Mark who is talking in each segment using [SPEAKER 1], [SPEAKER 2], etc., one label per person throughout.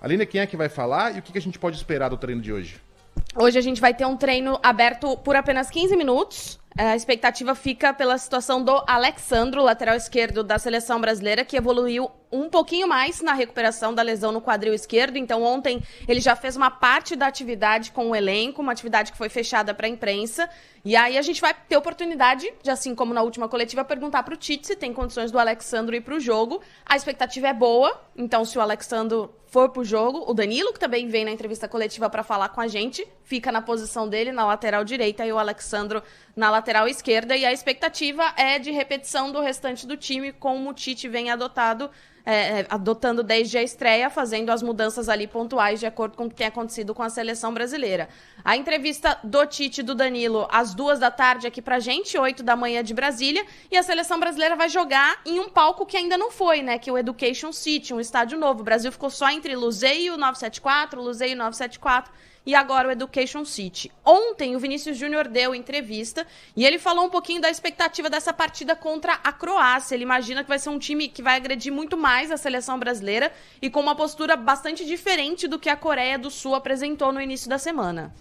[SPEAKER 1] Aline, quem é que vai falar e o que a gente pode esperar do treino de hoje?
[SPEAKER 2] Hoje a gente vai ter um treino aberto por apenas 15 minutos. A expectativa fica pela situação do Alex Sandro, lateral esquerdo da seleção brasileira, que evoluiu um pouquinho mais na recuperação da lesão no quadril esquerdo. Então ontem ele já fez uma parte da atividade com o elenco, uma atividade que foi fechada para a imprensa. E aí a gente vai ter oportunidade, de, assim como na última coletiva, perguntar para o Tite se tem condições do Alex Sandro ir para o jogo. A expectativa é boa, então se o Alex Sandro for pro jogo, o Danilo, que também vem na entrevista coletiva para falar com a gente, fica na posição dele, na lateral direita, e o Alexandro na lateral esquerda. E a expectativa é de repetição do restante do time, como o Tite vem adotando desde a estreia, fazendo as mudanças ali pontuais de acordo com o que tem acontecido com a seleção brasileira. A entrevista do Tite e do Danilo às 14h aqui pra gente, 8h de Brasília, e a seleção brasileira vai jogar em um palco que ainda não foi, né, que é o Education City, um estádio novo. O Brasil ficou só entre Luzeio 974, Luzeio 974 e agora o Education City. Ontem o Vinícius Júnior deu entrevista e ele falou um pouquinho da expectativa dessa partida contra a Croácia. Ele imagina que vai ser um time que vai agredir muito mais a seleção brasileira e com uma postura bastante diferente do que a Coreia do Sul apresentou no início da semana.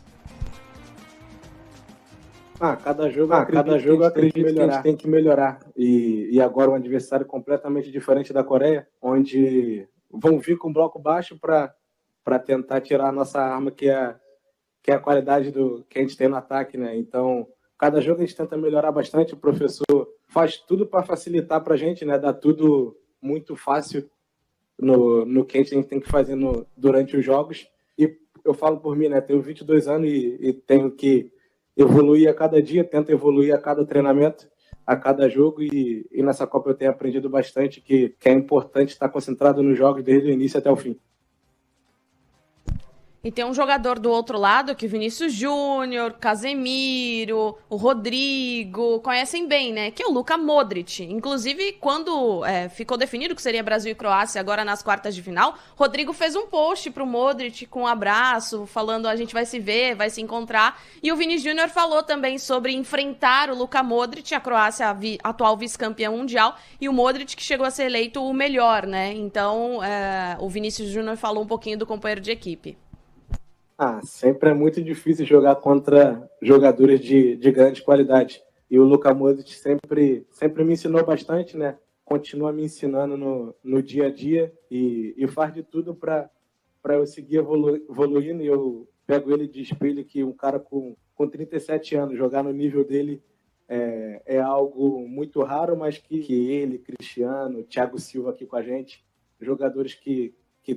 [SPEAKER 3] Cada jogo eu acredito que a gente tem que melhorar. E agora um adversário completamente diferente da Coreia, onde vão vir com bloco baixo para tentar tirar a nossa arma, que é a qualidade que a gente tem no ataque, né? Então, cada jogo a gente tenta melhorar bastante. O professor faz tudo para facilitar para a gente, né? Dá tudo muito fácil no que a gente tem que fazer durante os jogos. E eu falo por mim, né? Tenho 22 anos e tenho que evoluir a cada dia, tento evoluir a cada treinamento, a cada jogo. E nessa Copa eu tenho aprendido bastante que é importante estar concentrado nos jogos desde o início até o fim.
[SPEAKER 2] E tem um jogador do outro lado que o Vinícius Júnior, Casemiro, o Rodrigo conhecem bem, né? Que é o Luka Modric. Inclusive, quando ficou definido que seria Brasil e Croácia agora nas quartas de final, Rodrigo fez um post pro Modric com um abraço, falando a gente vai se ver, vai se encontrar. E o Vinícius Júnior falou também sobre enfrentar o Luka Modric, a Croácia atual vice-campeã mundial, e o Modric que chegou a ser eleito o melhor, né? Então, o Vinícius Júnior falou um pouquinho do companheiro de equipe.
[SPEAKER 3] Sempre é muito difícil jogar contra jogadores de grande qualidade. E o Luka Modric sempre me ensinou bastante, né? Continua me ensinando no dia a dia e faz de tudo para eu seguir evoluindo. E eu pego ele de espelho que um cara com 37 anos jogar no nível dele é algo muito raro, mas que ele, Cristiano, Thiago Silva aqui com a gente, jogadores que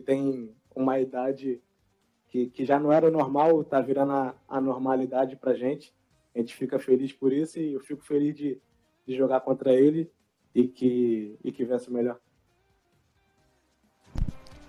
[SPEAKER 3] têm uma idade que já não era normal, tá virando a normalidade pra gente. A gente fica feliz por isso e eu fico feliz de jogar contra ele e que vença o melhor.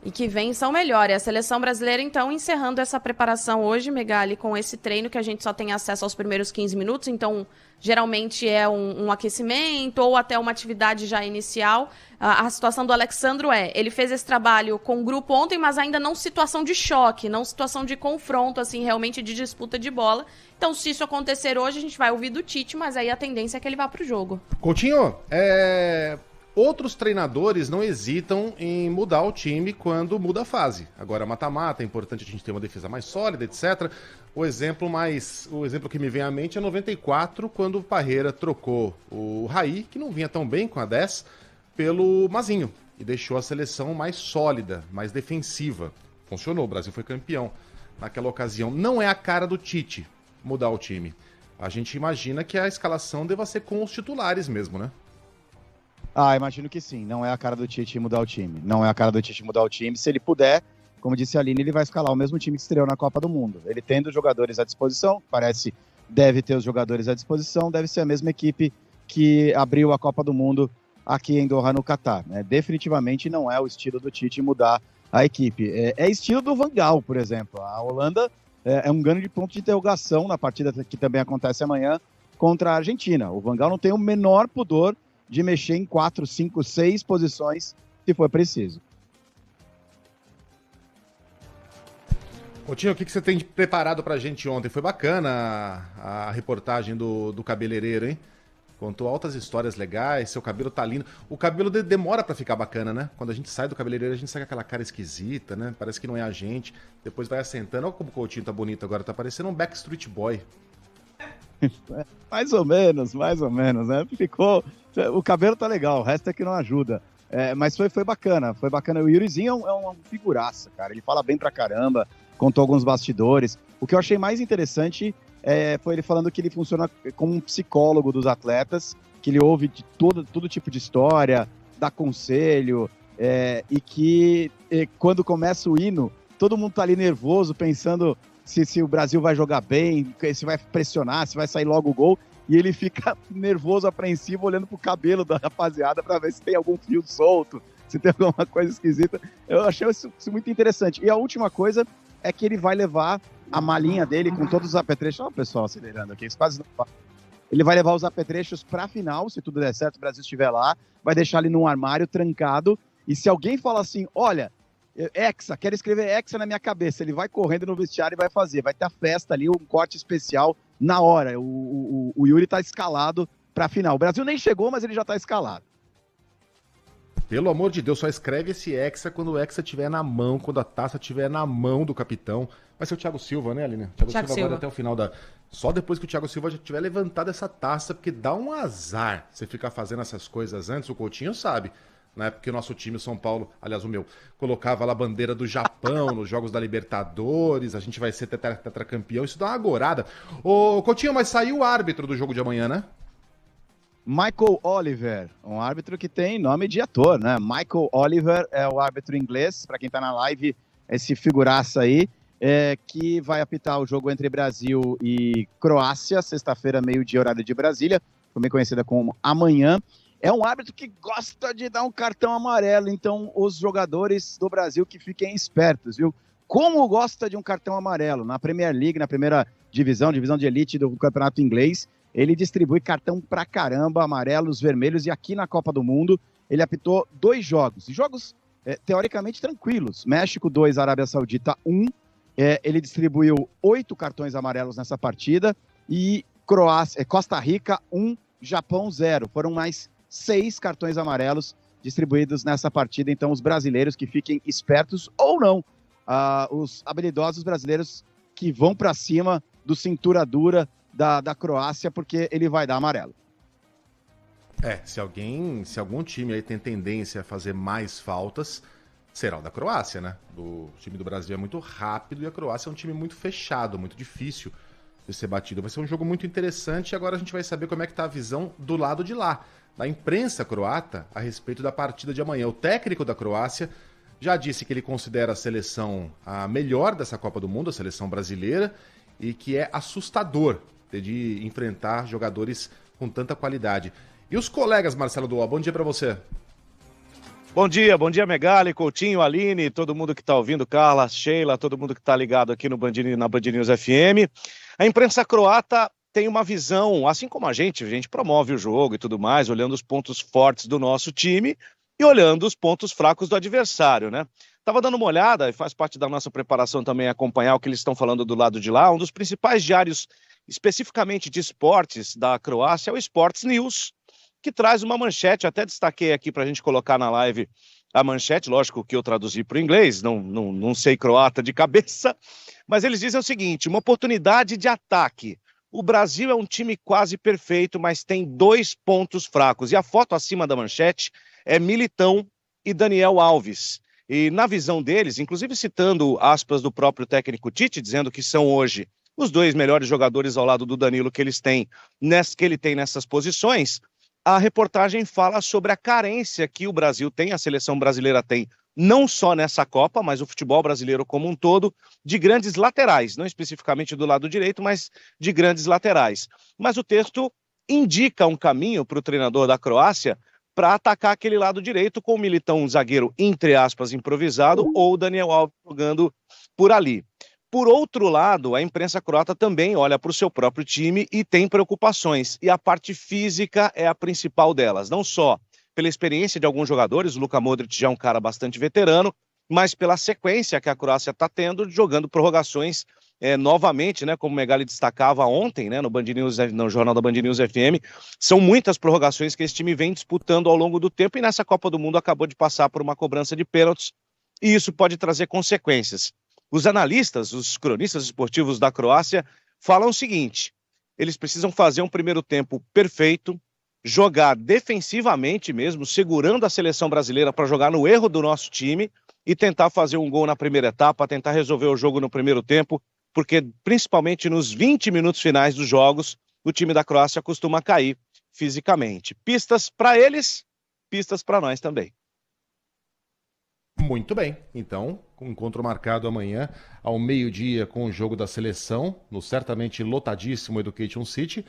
[SPEAKER 2] E que vença o melhor. E a seleção brasileira, então, encerrando essa preparação hoje, Megali, com esse treino que a gente só tem acesso aos primeiros 15 minutos, então geralmente é um aquecimento ou até uma atividade já inicial. A situação do Alexandro ele fez esse trabalho com o grupo ontem, mas ainda não situação de choque, não situação de confronto, assim, realmente de disputa de bola. Então, se isso acontecer hoje, a gente vai ouvir do Tite, mas aí a tendência é que ele vá pro jogo.
[SPEAKER 1] Coutinho, outros treinadores não hesitam em mudar o time quando muda a fase. Agora, mata-mata, é importante a gente ter uma defesa mais sólida, etc. O exemplo que me vem à mente é 94, quando o Parreira trocou o Raí, que não vinha tão bem com a 10, pelo Mazinho, e deixou a seleção mais sólida, mais defensiva. Funcionou, o Brasil foi campeão naquela ocasião. Não é a cara do Tite mudar o time. A gente imagina que a escalação deva ser com os titulares mesmo, né?
[SPEAKER 4] Imagino que sim. Não é a cara do Tite mudar o time. Não é a cara do Tite mudar o time. Se ele puder, como disse a Aline, ele vai escalar o mesmo time que estreou na Copa do Mundo. Ele tendo os jogadores à disposição, deve ter os jogadores à disposição, deve ser a mesma equipe que abriu a Copa do Mundo aqui em Doha, no Catar, né? Definitivamente não é o estilo do Tite mudar a equipe. É estilo do Van Gaal, por exemplo. A Holanda é um grande ponto de interrogação na partida que também acontece amanhã contra a Argentina. O Van Gaal não tem o menor pudor de mexer em 4, 5, 6 posições se for preciso.
[SPEAKER 1] Coutinho, o que você tem preparado pra gente ontem? Foi bacana a reportagem do cabeleireiro, hein? Contou altas histórias legais, seu cabelo tá lindo. O cabelo demora pra ficar bacana, né? Quando a gente sai do cabeleireiro, a gente sai com aquela cara esquisita, né? Parece que não é a gente. Depois vai assentando. Olha como o Coutinho tá bonito agora, tá parecendo um Backstreet Boy.
[SPEAKER 4] Mais ou menos, né? Ficou... O cabelo tá legal, o resto é que não ajuda. Mas foi bacana, foi bacana. O Yurizinho é uma figuraça, cara. Ele fala bem pra caramba, contou alguns bastidores. O que eu achei mais interessante foi ele falando que ele funciona como um psicólogo dos atletas, que ele ouve de todo tipo de história, dá conselho, e que quando começa o hino, todo mundo tá ali nervoso, pensando se o Brasil vai jogar bem, se vai pressionar, se vai sair logo o gol, e ele fica nervoso, apreensivo, olhando pro cabelo da rapaziada para ver se tem algum fio solto, se tem alguma coisa esquisita. Eu achei isso muito interessante. E a última coisa é que ele vai levar a malinha dele com todos os apetrechos. Olha o pessoal acelerando aqui, isso quase não fala. Ele vai levar os apetrechos para a final, se tudo der certo, o Brasil estiver lá, vai deixar ali num armário trancado, e se alguém fala assim, olha, Hexa, quero escrever Hexa na minha cabeça, ele vai correndo no vestiário e vai fazer, vai ter a festa ali, um corte especial na hora. O Yuri tá escalado para a final. O Brasil nem chegou, mas ele já tá escalado.
[SPEAKER 1] Pelo amor de Deus, só escreve esse Hexa quando o Hexa estiver na mão, quando a taça estiver na mão do capitão. Vai ser o Thiago Silva, né, Aline? Thiago Silva agora até o final da... Só depois que o Thiago Silva já tiver levantado essa taça, porque dá um azar você ficar fazendo essas coisas antes. O Coutinho sabe, né? Porque o nosso time, o São Paulo, aliás, o meu, colocava lá a bandeira do Japão nos Jogos da Libertadores, a gente vai ser tetracampeão, isso dá uma agorada. Ô, Coutinho, mas saiu o árbitro do jogo de amanhã, né?
[SPEAKER 4] Michael Oliver, um árbitro que tem nome de ator, né? Michael Oliver é o árbitro inglês, para quem tá na live, esse figuraça aí, que vai apitar o jogo entre Brasil e Croácia, sexta-feira, meio-dia, horário de Brasília, também conhecida como amanhã. É um árbitro que gosta de dar um cartão amarelo, então os jogadores do Brasil que fiquem espertos, viu? Como gosta de um cartão amarelo? Na Premier League, na primeira divisão de elite do campeonato inglês, ele distribui cartão pra caramba, amarelos, vermelhos, e aqui na Copa do Mundo ele apitou 2 jogos, teoricamente tranquilos. México 2, Arábia Saudita 1, ele distribuiu 8 cartões amarelos nessa partida, e Costa Rica 1, Japão 0. Foram mais 6 cartões amarelos distribuídos nessa partida, então os brasileiros que fiquem espertos ou não, os habilidosos brasileiros que vão pra cima do cintura dura da Croácia, porque ele vai dar amarelo.
[SPEAKER 1] Se algum time aí tem tendência a fazer mais faltas, será o da Croácia, né? O time do Brasil é muito rápido e a Croácia é um time muito fechado, muito difícil de ser batido. Vai ser um jogo muito interessante e agora a gente vai saber como é que tá a visão do lado de lá, da imprensa croata, a respeito da partida de amanhã. O técnico da Croácia já disse que ele considera a seleção a melhor dessa Copa do Mundo, a seleção brasileira, e que é assustador ter de enfrentar jogadores com tanta qualidade. E os colegas, Marcelo Duó, bom dia pra você.
[SPEAKER 5] Bom dia, Megali, Coutinho, Aline, todo mundo que está ouvindo, Carla, Sheila, todo mundo que está ligado aqui no na Band News FM. A imprensa croata tem uma visão, assim como a gente promove o jogo e tudo mais, olhando os pontos fortes do nosso time e olhando os pontos fracos do adversário, né? Tava dando uma olhada, e faz parte da nossa preparação também acompanhar o que eles estão falando do lado de lá. Um dos principais diários, especificamente de esportes da Croácia, é o Sports News, que traz uma manchete, até destaquei aqui para a gente colocar na live a manchete, lógico que eu traduzi para o inglês, não sei croata de cabeça, mas eles dizem o seguinte: uma oportunidade de ataque. O Brasil é um time quase perfeito, mas tem 2 pontos fracos. E a foto acima da manchete é Militão e Daniel Alves. E na visão deles, inclusive citando aspas do próprio técnico Tite, dizendo que são hoje os 2 melhores jogadores ao lado do Danilo que ele tem nessas posições, a reportagem fala sobre a carência que o Brasil tem, a seleção brasileira tem, não só nessa Copa, mas o futebol brasileiro como um todo, de grandes laterais, não especificamente do lado direito, mas de grandes laterais. Mas o texto indica um caminho para o treinador da Croácia para atacar aquele lado direito, com o Militão, um zagueiro, entre aspas, improvisado, ou o Daniel Alves jogando por ali. Por outro lado, a imprensa croata também olha para o seu próprio time e tem preocupações, e a parte física é a principal delas, não só pela experiência de alguns jogadores, o Luka Modric já é um cara bastante veterano, mas pela sequência que a Croácia está tendo, jogando prorrogações novamente, né, como o Megali destacava ontem, né, no Jornal da Band News FM, são muitas prorrogações que esse time vem disputando ao longo do tempo e nessa Copa do Mundo acabou de passar por uma cobrança de pênaltis e isso pode trazer consequências. Os analistas, os cronistas esportivos da Croácia falam o seguinte: eles precisam fazer um primeiro tempo perfeito, jogar defensivamente mesmo, segurando a seleção brasileira para jogar no erro do nosso time e tentar fazer um gol na primeira etapa, tentar resolver o jogo no primeiro tempo, porque principalmente nos 20 minutos finais dos jogos, o time da Croácia costuma cair fisicamente. Pistas para eles, pistas para nós também.
[SPEAKER 1] Muito bem, então, com encontro marcado amanhã ao meio-dia com o jogo da seleção, no certamente lotadíssimo Education City,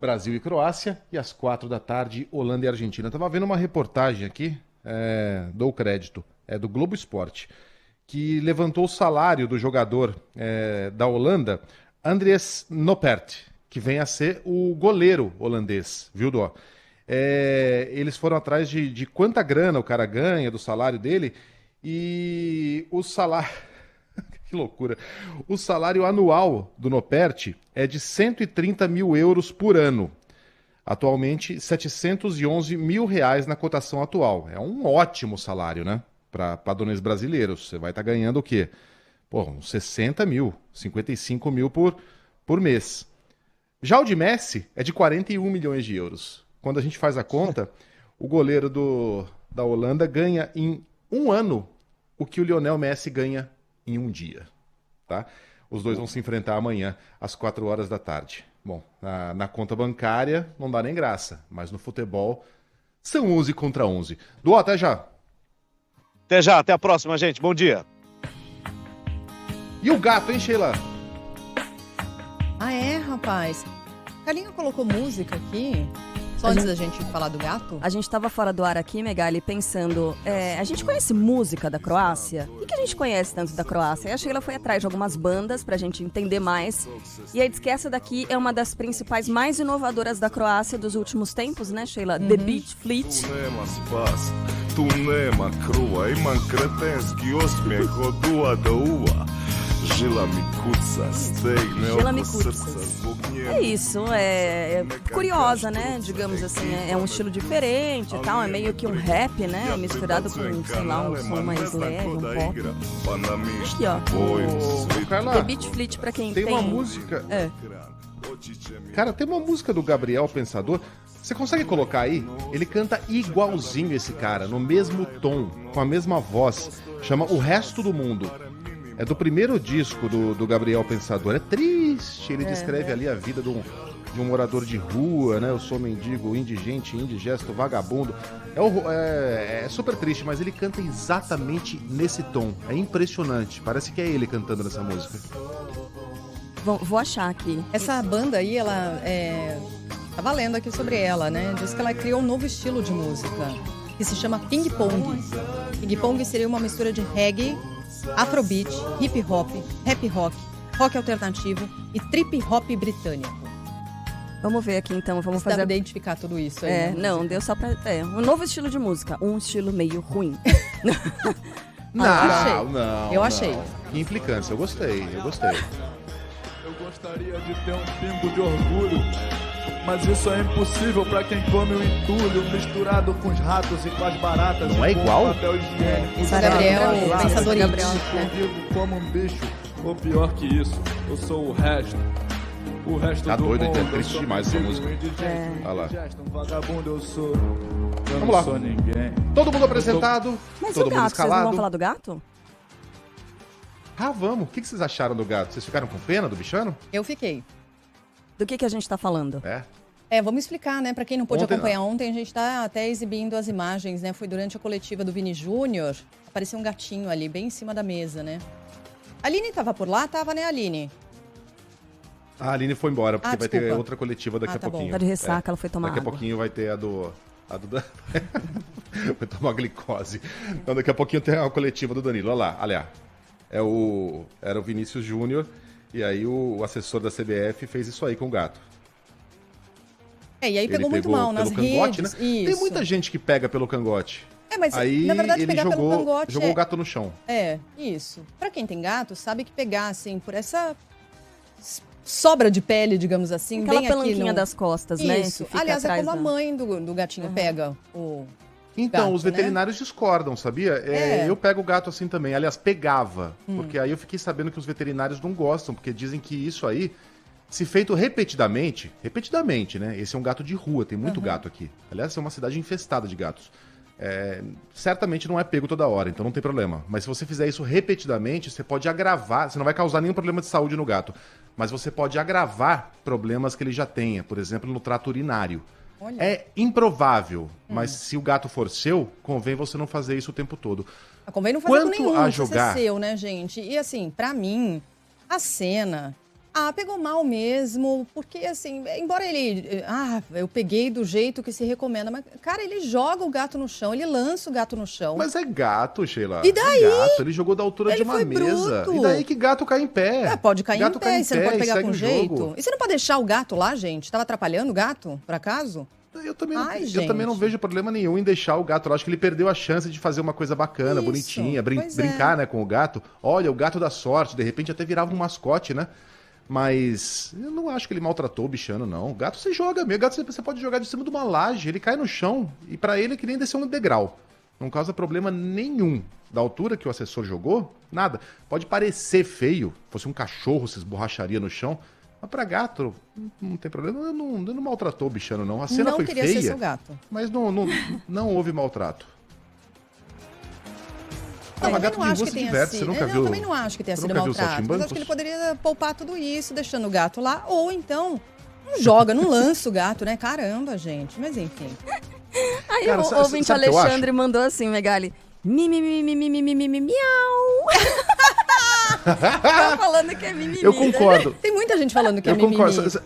[SPEAKER 1] Brasil e Croácia, e às 16h, Holanda e Argentina. Estava vendo uma reportagem aqui, dou crédito, do Globo Esporte, que levantou o salário do jogador da Holanda, Andries Noppert, que vem a ser o goleiro holandês, viu, Dó? Eles foram atrás de quanta grana o cara ganha, do salário dele, e o salário... que loucura! O salário anual do Noppert é de 130 mil euros por ano. Atualmente, 711 mil reais na cotação atual. É um ótimo salário, né? Para padrões brasileiros. Você vai estar ganhando o quê? Pô, uns 60 mil, 55 mil por mês. Já o de Messi é de 41 milhões de euros. Quando a gente faz a conta, o goleiro da Holanda ganha em um ano o que o Lionel Messi ganha em um dia. Tá? Os dois vão se enfrentar amanhã, às 16h. Bom, na conta bancária não dá nem graça, mas no futebol são 11 contra 11. Duó, até já!
[SPEAKER 5] Até já, até a próxima, gente. Bom dia.
[SPEAKER 1] E o gato, hein, Sheila?
[SPEAKER 6] Ah, é, rapaz. Carlinho colocou música aqui, só antes da gente falar do gato.
[SPEAKER 7] A gente tava fora do ar aqui, Megali, pensando, a gente conhece música da Croácia? O que a gente conhece tanto da Croácia? E a Sheila foi atrás de algumas bandas pra gente entender mais. E aí diz que essa daqui é uma das principais, mais inovadoras da Croácia dos últimos tempos, né, Sheila? The Beach Fleet.
[SPEAKER 8] Tu nema kruva, imam kretenski osmijeh od uva do uva. Žila mi kuca, stegne oko srca zbog nje.
[SPEAKER 7] É isso, é curiosa, né? Digamos assim, é um estilo diferente e tal, é meio que um rap, né? Misturado com, sei lá, um som mais leve, um pop. Aqui, ó.
[SPEAKER 1] Carla,
[SPEAKER 7] The Beach Fleet, pra quem tem...
[SPEAKER 1] Tem uma música... Cara, tem uma música do Gabriel Pensador. Você consegue colocar aí? Ele canta igualzinho esse cara, no mesmo tom, com a mesma voz. Chama O Resto do Mundo. É do primeiro disco do Gabriel Pensador. É triste, ele descreve ali a vida de um morador de rua, né? Eu sou mendigo, indigente, indigesto, vagabundo. É super triste, mas ele canta exatamente nesse tom. É impressionante, parece que é ele cantando nessa música.
[SPEAKER 7] Vou achar aqui.
[SPEAKER 6] Essa banda aí, ela tava lendo aqui sobre ela, né? Diz que ela criou um novo estilo de música, que se chama Ping Pong. Ping Pong seria uma mistura de reggae, afrobeat, hip hop, rap rock alternativo e trip hop britânico.
[SPEAKER 7] Vamos ver aqui então, vamos fazer...
[SPEAKER 6] Dá pra identificar tudo isso aí.
[SPEAKER 7] Não, deu só pra... um novo estilo de música, um estilo meio ruim.
[SPEAKER 6] Eu achei.
[SPEAKER 1] Que implicância, eu gostei.
[SPEAKER 9] Eu gostaria de ter um pingo de orgulho, mas isso é impossível pra quem come o entulho misturado com os ratos e com as baratas.
[SPEAKER 1] Não é igual?
[SPEAKER 6] Esse é Gabriel, pensador
[SPEAKER 9] Gabriel. Eu vivo como um bicho, ou pior que isso, eu sou o resto. O resto
[SPEAKER 1] tá
[SPEAKER 9] do
[SPEAKER 1] doido,
[SPEAKER 9] mundo.
[SPEAKER 1] É triste demais essa música. Olha lá.
[SPEAKER 9] Um vagabundo eu sou.
[SPEAKER 1] Vamos lá.
[SPEAKER 9] Sou ninguém.
[SPEAKER 1] Todo mundo apresentado.
[SPEAKER 7] Mas
[SPEAKER 1] todo
[SPEAKER 7] o gato,
[SPEAKER 1] mundo escalado.
[SPEAKER 7] vocês não vão falar do gato?
[SPEAKER 1] Ah, vamos. O que vocês acharam do gato? Vocês ficaram com pena do bichano?
[SPEAKER 6] Eu fiquei.
[SPEAKER 7] Do que a gente tá falando?
[SPEAKER 6] Vamos explicar, né? Pra quem não pôde acompanhar ontem, a gente tá até exibindo as imagens, né? Foi durante a coletiva do Vini Júnior. Apareceu um gatinho ali, bem em cima da mesa, né? A Aline tava por lá? Tava, né, Aline?
[SPEAKER 1] A Aline foi embora, porque vai ter outra coletiva daqui a
[SPEAKER 6] tá
[SPEAKER 1] pouquinho.
[SPEAKER 7] Tá de ressaca, ela foi tomar
[SPEAKER 1] Daqui a pouquinho vai ter a do vai tomar glicose. Então daqui a pouquinho tem a coletiva do Danilo. Olha lá, aliás. Era o Vinícius Júnior, e aí o assessor da CBF fez isso aí com o gato.
[SPEAKER 6] E aí pegou muito mal nas
[SPEAKER 1] cangote,
[SPEAKER 6] redes.
[SPEAKER 1] Né? Tem muita gente que pega pelo cangote.
[SPEAKER 6] Mas
[SPEAKER 1] aí
[SPEAKER 6] na verdade
[SPEAKER 1] ele
[SPEAKER 6] pegar
[SPEAKER 1] jogou,
[SPEAKER 6] pelo cangote
[SPEAKER 1] jogou o gato no chão.
[SPEAKER 6] Isso. Pra quem tem gato, sabe que pegar assim por essa sobra de pele, digamos assim,
[SPEAKER 7] Aquela
[SPEAKER 6] bem aqui
[SPEAKER 7] pelanquinha das costas, né?
[SPEAKER 6] Isso.
[SPEAKER 7] Que fica
[SPEAKER 6] Aliás, é
[SPEAKER 7] atrás
[SPEAKER 6] como a
[SPEAKER 7] da-
[SPEAKER 6] mãe do gatinho pega o
[SPEAKER 1] Então,
[SPEAKER 6] gato,
[SPEAKER 1] os veterinários discordam, sabia? Eu pego o gato assim também. Aliás, pegava. Porque aí eu fiquei sabendo que os veterinários não gostam, porque dizem que isso aí, se feito repetidamente, né? Esse é um gato de rua, tem muito gato aqui. Aliás, é uma cidade infestada de gatos. Certamente não é pego toda hora, então não tem problema. Mas se você fizer isso repetidamente, você pode agravar, você não vai causar nenhum problema de saúde no gato, mas você pode agravar problemas que ele já tenha, por exemplo, no trato urinário.
[SPEAKER 6] Olha.
[SPEAKER 1] É improvável, mas se o gato for seu, convém você não fazer isso o tempo todo.
[SPEAKER 6] Convém não fazer com
[SPEAKER 1] Quanto
[SPEAKER 6] nenhum,
[SPEAKER 1] a
[SPEAKER 6] não precisa
[SPEAKER 1] jogar-
[SPEAKER 6] ser seu, né, gente? E assim, pra mim, a cena... pegou mal mesmo, porque assim, embora ele... eu peguei do jeito que se recomenda, mas, cara, ele joga o gato no chão, ele lança o gato no chão.
[SPEAKER 1] Mas é gato, Sheila.
[SPEAKER 6] E daí?
[SPEAKER 1] É gato, ele jogou da altura
[SPEAKER 6] Ele
[SPEAKER 1] de uma
[SPEAKER 6] foi
[SPEAKER 1] mesa.
[SPEAKER 6] bruto.
[SPEAKER 1] E daí que gato cai em pé.
[SPEAKER 6] Pode cair
[SPEAKER 1] gato
[SPEAKER 6] em pé, você não pode pegar
[SPEAKER 1] segue
[SPEAKER 6] com
[SPEAKER 1] o
[SPEAKER 6] jeito.
[SPEAKER 1] jogo.
[SPEAKER 6] E você não pode deixar o gato lá, gente? Tava atrapalhando o gato, por acaso?
[SPEAKER 1] Eu também,
[SPEAKER 6] Ai,
[SPEAKER 1] eu também não
[SPEAKER 6] gente.
[SPEAKER 1] vejo problema nenhum em deixar o gato lá. Acho que ele perdeu a chance de fazer uma coisa bacana,
[SPEAKER 6] Isso,
[SPEAKER 1] bonitinha,
[SPEAKER 6] pois é.
[SPEAKER 1] brincar, né, com o gato. Olha, o gato da sorte, de repente até virava um mascote, né? Mas eu não acho que ele maltratou o bichano, não. O gato você joga mesmo. O gato você pode jogar de cima de uma laje, ele cai no chão. E pra ele é que nem descer um degrau. Não causa problema nenhum. Da altura que o assessor jogou, nada. Pode parecer feio, fosse um cachorro, se esborracharia no chão. Mas pra gato, não tem problema. Eu não maltratou o bichano, não. A cena
[SPEAKER 6] Não
[SPEAKER 1] foi
[SPEAKER 6] queria
[SPEAKER 1] feia,
[SPEAKER 6] ser seu gato.
[SPEAKER 1] mas não houve maltrato.
[SPEAKER 6] Não,
[SPEAKER 1] mas
[SPEAKER 6] eu
[SPEAKER 1] gato
[SPEAKER 6] também
[SPEAKER 1] de
[SPEAKER 6] não acho
[SPEAKER 1] rua
[SPEAKER 6] que
[SPEAKER 1] se
[SPEAKER 6] tenha
[SPEAKER 1] diverte,
[SPEAKER 6] sido.
[SPEAKER 1] você nunca viu?
[SPEAKER 6] Eu também não acho que tenha
[SPEAKER 1] Você
[SPEAKER 6] sido
[SPEAKER 1] nunca viu
[SPEAKER 6] maltrato. Mas
[SPEAKER 1] Saltimbancos?
[SPEAKER 6] acho que ele poderia poupar tudo isso, deixando o gato lá. Ou então, não joga, não lança o gato, né? Caramba, gente. Mas enfim.
[SPEAKER 7] Aí
[SPEAKER 1] Cara,
[SPEAKER 7] o ouvinte
[SPEAKER 1] sabe o que eu
[SPEAKER 7] Alexandre mandou assim, Megali. Miau. Tá falando que é mimimi.
[SPEAKER 1] Eu concordo.
[SPEAKER 6] Tem muita gente falando que é
[SPEAKER 1] Eu
[SPEAKER 6] mimimi.
[SPEAKER 1] concordo.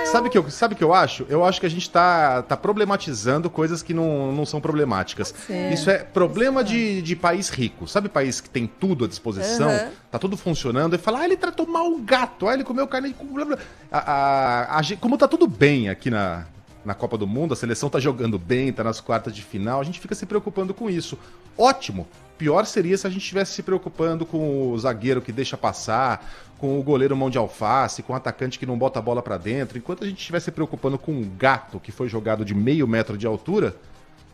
[SPEAKER 1] Sabe o que eu acho? Eu acho que a gente tá problematizando coisas que não são problemáticas. Isso é problema de país rico. Sabe país que tem tudo à disposição? Tá tudo funcionando. E fala, ele tratou mal o gato. Ele comeu carne... Como tá tudo bem aqui na Copa do Mundo, a seleção tá jogando bem, tá nas quartas de final, a gente fica se preocupando com isso. Ótimo! Pior seria se a gente estivesse se preocupando com o zagueiro que deixa passar, com o goleiro mão de alface, com o atacante que não bota a bola pra dentro. Enquanto a gente estivesse se preocupando com um gato que foi jogado de meio metro de altura,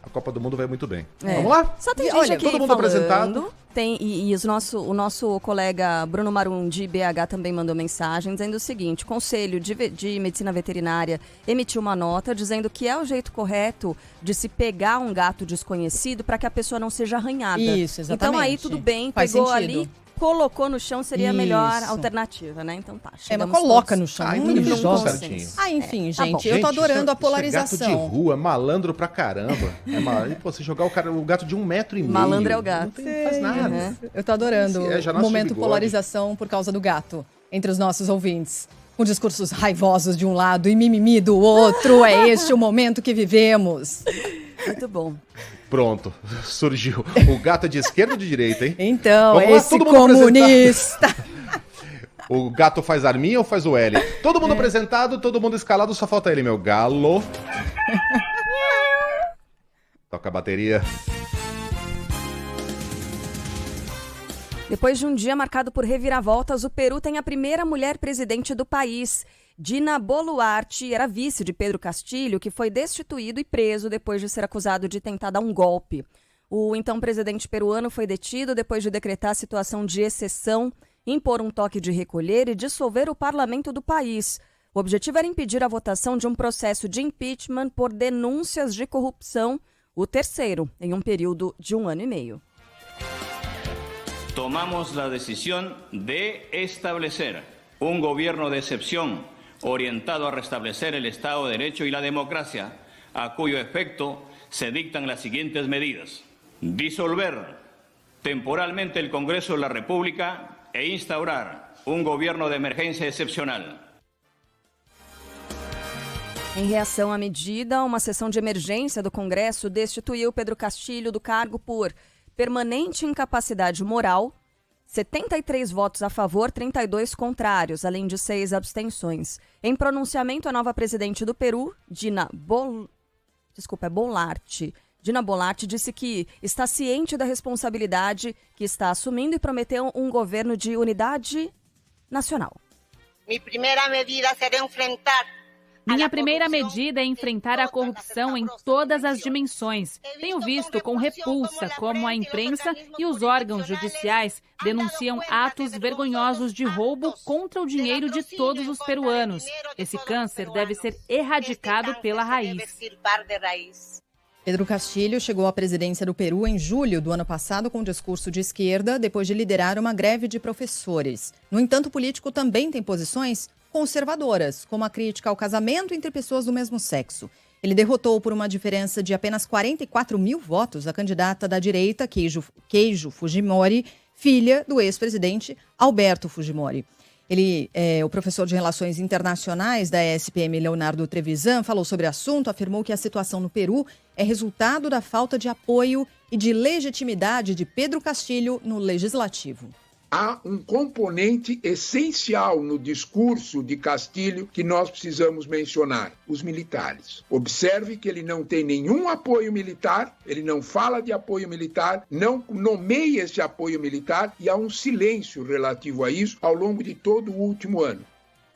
[SPEAKER 1] a Copa do Mundo vai muito bem. Vamos lá?
[SPEAKER 7] Só tem gente
[SPEAKER 6] Olha,
[SPEAKER 7] aqui
[SPEAKER 1] todo mundo
[SPEAKER 7] falando.
[SPEAKER 1] apresentado.
[SPEAKER 7] Tem, e o nosso colega Bruno Marum, de BH, também mandou mensagem dizendo o seguinte: o Conselho de Medicina Veterinária emitiu uma nota dizendo que é o jeito correto de se pegar um gato desconhecido para que a pessoa não seja arranhada.
[SPEAKER 6] Isso, exatamente.
[SPEAKER 7] Então aí tudo bem,
[SPEAKER 6] Faz
[SPEAKER 7] pegou
[SPEAKER 6] sentido.
[SPEAKER 7] ali, colocou no chão, seria a melhor
[SPEAKER 6] Isso.
[SPEAKER 7] alternativa, né? Então tá.
[SPEAKER 6] Mas
[SPEAKER 7] chegamos
[SPEAKER 6] coloca
[SPEAKER 7] todos.
[SPEAKER 6] no chão,
[SPEAKER 1] Ai,
[SPEAKER 6] não
[SPEAKER 1] não
[SPEAKER 6] joga.
[SPEAKER 1] joga
[SPEAKER 7] consenso.
[SPEAKER 1] certinho.
[SPEAKER 6] Enfim,
[SPEAKER 7] Tá bom.
[SPEAKER 6] gente, eu tô adorando a
[SPEAKER 1] Isso é
[SPEAKER 6] polarização.
[SPEAKER 1] gato de rua, malandro pra caramba. Pô, você jogar o gato de 1,5 metro.
[SPEAKER 7] Malandro é o gato.
[SPEAKER 1] Não faz nada.
[SPEAKER 6] Eu tô adorando
[SPEAKER 1] Já
[SPEAKER 6] o
[SPEAKER 1] nasce
[SPEAKER 6] momento
[SPEAKER 1] de bigode.
[SPEAKER 6] polarização por causa do gato entre os nossos ouvintes. Com discursos raivosos de um lado e mimimi do outro. É este o momento que vivemos.
[SPEAKER 7] Muito bom.
[SPEAKER 1] Pronto, surgiu. O gato é de esquerda ou de direita, hein?
[SPEAKER 6] Então,
[SPEAKER 1] Vamos lá,
[SPEAKER 6] esse
[SPEAKER 1] todo mundo
[SPEAKER 6] comunista.
[SPEAKER 1] O gato faz arminha ou faz o L? Todo mundo apresentado, todo mundo escalado, só falta ele, meu galo. Toca a bateria.
[SPEAKER 7] Depois de um dia marcado por reviravoltas, o Peru tem a primeira mulher presidente do país. Dina Boluarte era vice de Pedro Castilho, que foi destituído e preso depois de ser acusado de tentar dar um golpe. O então presidente peruano foi detido depois de decretar a situação de exceção, impor um toque de recolher e dissolver o parlamento do país. O objetivo era impedir a votação de um processo de impeachment por denúncias de corrupção, o terceiro em um período de 1 ano e meio.
[SPEAKER 10] Tomamos la decisión de establecer un gobierno de excepción orientado a restablecer el Estado de Derecho y la democracia, a cuyo efecto se dictan las siguientes medidas. Disolver temporalmente el Congreso de la República e instaurar un gobierno de emergencia excepcional.
[SPEAKER 7] Em reação à medida, uma sessão de emergência do Congresso destituiu Pedro Castilho do cargo por permanente incapacidade moral, 73 votos a favor, 32 contrários, além de 6 abstenções. Em pronunciamento, a nova presidente do Peru, Dina Boluarte, disse que está ciente da responsabilidade que está assumindo e prometeu um governo de unidade nacional.
[SPEAKER 11] Minha primeira medida é enfrentar a corrupção em todas as dimensões. Tenho visto com repulsa como a imprensa e os órgãos judiciais denunciam atos vergonhosos de roubo contra o dinheiro de todos os peruanos. Esse câncer deve ser erradicado pela raiz.
[SPEAKER 6] Pedro Castilho chegou à presidência do Peru em julho do ano passado com um discurso de esquerda, depois de liderar uma greve de professores. No entanto, o político também tem posições conservadoras, como a crítica ao casamento entre pessoas do mesmo sexo. Ele derrotou por uma diferença de apenas 44 mil votos a candidata da direita, Keijo Fujimori, filha do ex-presidente Alberto Fujimori. O professor de Relações Internacionais da ESPM, Leonardo Trevisan, falou sobre o assunto, afirmou que a situação no Peru é resultado da falta de apoio e de legitimidade de Pedro Castilho no legislativo.
[SPEAKER 12] Há um componente essencial no discurso de Castilho que nós precisamos mencionar: os militares. Observe que ele não tem nenhum apoio militar, ele não fala de apoio militar, não nomeia esse apoio militar e há um silêncio relativo a isso ao longo de todo o último ano.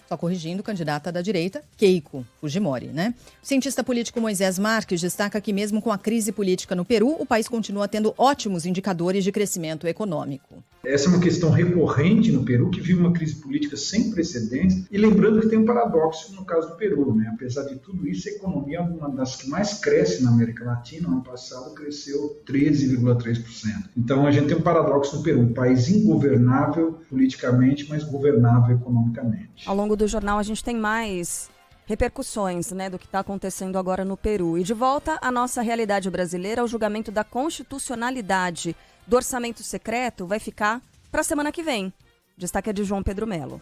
[SPEAKER 6] Só corrigindo, candidata da direita, Keiko Fujimori, né? O cientista político Moisés Marques destaca que mesmo com a crise política no Peru, o país continua tendo ótimos indicadores de crescimento econômico.
[SPEAKER 13] Essa é uma questão recorrente no Peru, que vive uma crise política sem precedentes. E lembrando que tem um paradoxo no caso do Peru, né? Apesar de tudo isso, a economia é uma das que mais cresce na América Latina. No ano passado cresceu 13,3%. Então a gente tem um paradoxo no Peru, um país ingovernável politicamente, mas governável economicamente.
[SPEAKER 7] Ao longo do jornal a gente tem mais repercussões, né, do que está acontecendo agora no Peru. E de volta à nossa realidade brasileira, o julgamento da constitucionalidade do orçamento secreto vai ficar para a semana que vem. Destaque é de João Pedro Melo.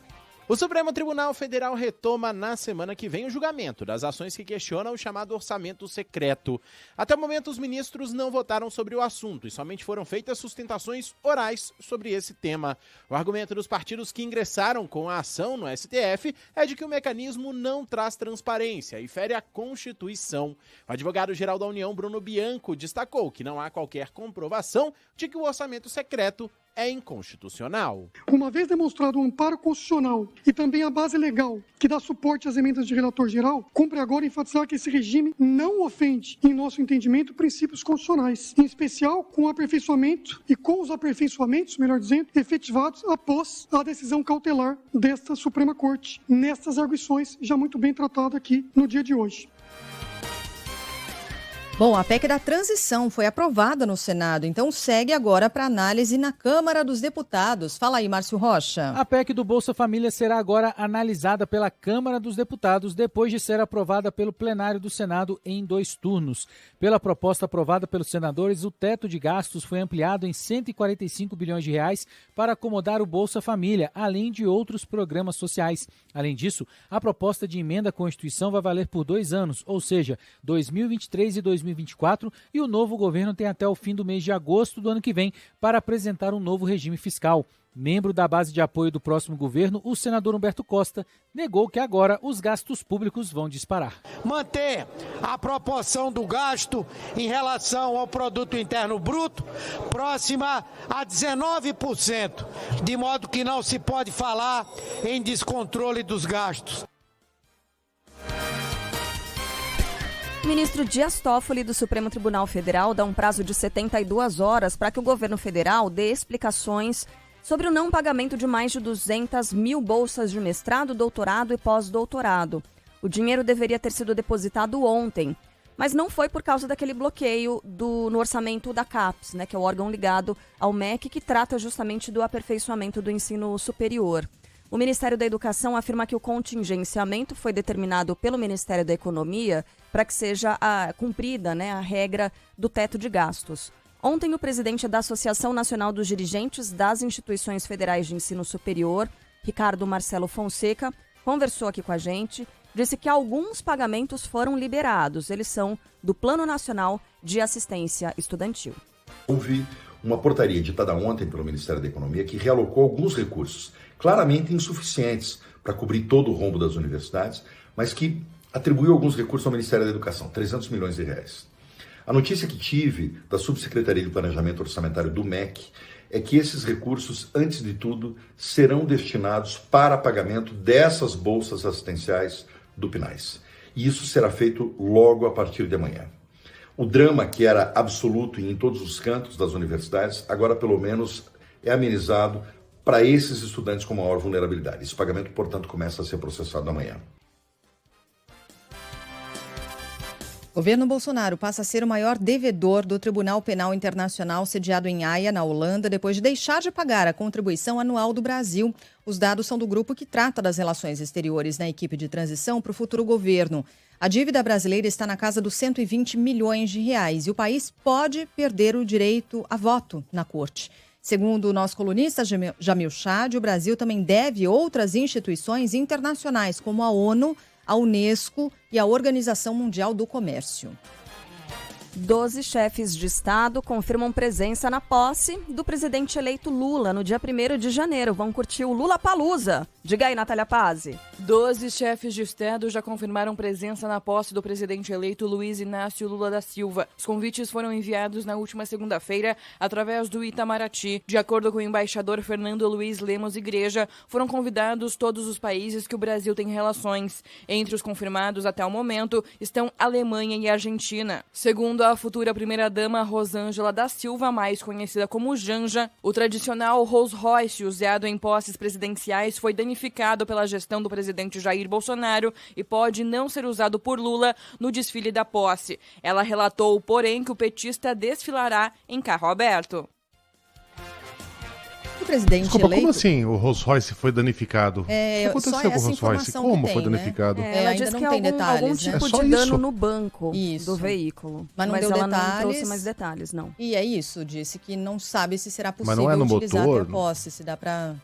[SPEAKER 14] O Supremo Tribunal Federal retoma na semana que vem o julgamento das ações que questionam o chamado orçamento secreto. Até o momento, os ministros não votaram sobre o assunto e somente foram feitas sustentações orais sobre esse tema. O argumento dos partidos que ingressaram com a ação no STF é de que o mecanismo não traz transparência e fere a Constituição. O advogado-geral da União, Bruno Bianco, destacou que não há qualquer comprovação de que o orçamento secreto é inconstitucional.
[SPEAKER 15] Uma vez demonstrado o amparo constitucional e também a base legal que dá suporte às emendas de relator geral, cumpre agora enfatizar que esse regime não ofende, em nosso entendimento, princípios constitucionais, em especial com o aperfeiçoamento e com os aperfeiçoamentos, melhor dizendo, efetivados após a decisão cautelar desta Suprema Corte, nestas arguições já muito bem tratadas aqui no dia de hoje.
[SPEAKER 6] Bom, a PEC da transição foi aprovada no Senado, então segue agora para análise na Câmara dos Deputados. Fala aí, Márcio Rocha.
[SPEAKER 16] A PEC do Bolsa Família será agora analisada pela Câmara dos Deputados, depois de ser aprovada pelo plenário do Senado em 2 turnos. Pela proposta aprovada pelos senadores, o teto de gastos foi ampliado em 145 bilhões de reais para acomodar o Bolsa Família, além de outros programas sociais. Além disso, a proposta de emenda à Constituição vai valer por 2 anos, ou seja, 2023 e 2024, e o novo governo tem até o fim do mês de agosto do ano que vem para apresentar um novo regime fiscal. Membro da base de apoio do próximo governo, o senador Humberto Costa negou que agora os gastos públicos vão disparar.
[SPEAKER 17] Manter a proporção do gasto em relação ao produto interno bruto próxima a 19%, de modo que não se pode falar em descontrole dos gastos.
[SPEAKER 7] O ministro Dias Toffoli, do Supremo Tribunal Federal, dá um prazo de 72 horas para que o governo federal dê explicações sobre o não pagamento de mais de 200 mil bolsas de mestrado, doutorado e pós-doutorado. O dinheiro deveria ter sido depositado ontem, mas não foi por causa daquele bloqueio no orçamento da CAPES, né, que é o órgão ligado ao MEC, que trata justamente do aperfeiçoamento do ensino superior. O Ministério da Educação afirma que o contingenciamento foi determinado pelo Ministério da Economia para que seja cumprida, né, a regra do teto de gastos. Ontem, o presidente da Associação Nacional dos Dirigentes das Instituições Federais de Ensino Superior, Ricardo Marcelo Fonseca, conversou aqui com a gente, disse que alguns pagamentos foram liberados. Eles são do Plano Nacional de Assistência Estudantil.
[SPEAKER 18] Houve uma portaria editada ontem pelo Ministério da Economia que realocou alguns recursos claramente insuficientes para cobrir todo o rombo das universidades, mas que atribuiu alguns recursos ao Ministério da Educação, 300 milhões de reais. A notícia que tive da Subsecretaria de Planejamento Orçamentário do MEC é que esses recursos, antes de tudo, serão destinados para pagamento dessas bolsas assistenciais do PNAES. E isso será feito logo a partir de amanhã. O drama, que era absoluto em todos os cantos das universidades, agora pelo menos é amenizado para esses estudantes com maior vulnerabilidade. Esse pagamento, portanto, começa a ser processado amanhã.
[SPEAKER 6] O governo Bolsonaro passa a ser o maior devedor do Tribunal Penal Internacional sediado em Haia, na Holanda, depois de deixar de pagar a contribuição anual do Brasil. Os dados são do grupo que trata das relações exteriores na equipe de transição para o futuro governo. A dívida brasileira está na casa dos 120 milhões de reais e o país pode perder o direito a voto na corte. Segundo o nosso colunista Jamil Chad, o Brasil também deve outras instituições internacionais, como a ONU, a Unesco e a Organização Mundial do Comércio.
[SPEAKER 7] 12 chefes de Estado confirmam presença na posse do presidente eleito Lula no dia 1º de janeiro. Vão curtir o Lula-Palusa. Diga aí, Natália Pazzi.
[SPEAKER 19] 12 chefes de Estado já confirmaram presença na posse do presidente eleito Luiz Inácio Lula da Silva. Os convites foram enviados na última segunda-feira através do Itamaraty. De acordo com o embaixador Fernando Luiz Lemos Igreja, foram convidados todos os países que o Brasil tem relações. Entre os confirmados até o momento estão Alemanha e Argentina. Segundo a futura primeira-dama Rosângela da Silva, mais conhecida como Janja, o tradicional Rolls Royce usado em posses presidenciais foi danificado pela gestão do presidente Jair Bolsonaro e pode não ser usado por Lula no desfile da posse. Ela relatou, porém, que o petista desfilará em carro aberto.
[SPEAKER 6] O presidente
[SPEAKER 1] Desculpa,
[SPEAKER 6] eleito...
[SPEAKER 1] como assim o Rolls Royce foi danificado?
[SPEAKER 6] O que
[SPEAKER 1] aconteceu com o Rolls Royce? Como foi danificado?
[SPEAKER 7] Ela
[SPEAKER 6] ainda
[SPEAKER 7] disse
[SPEAKER 6] não
[SPEAKER 7] que
[SPEAKER 6] tem detalhes,
[SPEAKER 7] algum
[SPEAKER 6] né?
[SPEAKER 7] tipo
[SPEAKER 1] É só
[SPEAKER 7] de dano
[SPEAKER 1] isso?
[SPEAKER 7] no banco
[SPEAKER 6] Isso.
[SPEAKER 7] do veículo.
[SPEAKER 6] Mas não deu
[SPEAKER 7] ela
[SPEAKER 6] detalhes.
[SPEAKER 7] não trouxe mais detalhes, não.
[SPEAKER 6] E é isso, disse que não sabe se será
[SPEAKER 1] Mas
[SPEAKER 6] possível
[SPEAKER 1] não é no
[SPEAKER 6] utilizar
[SPEAKER 1] motor?
[SPEAKER 6] até a posse, se dá para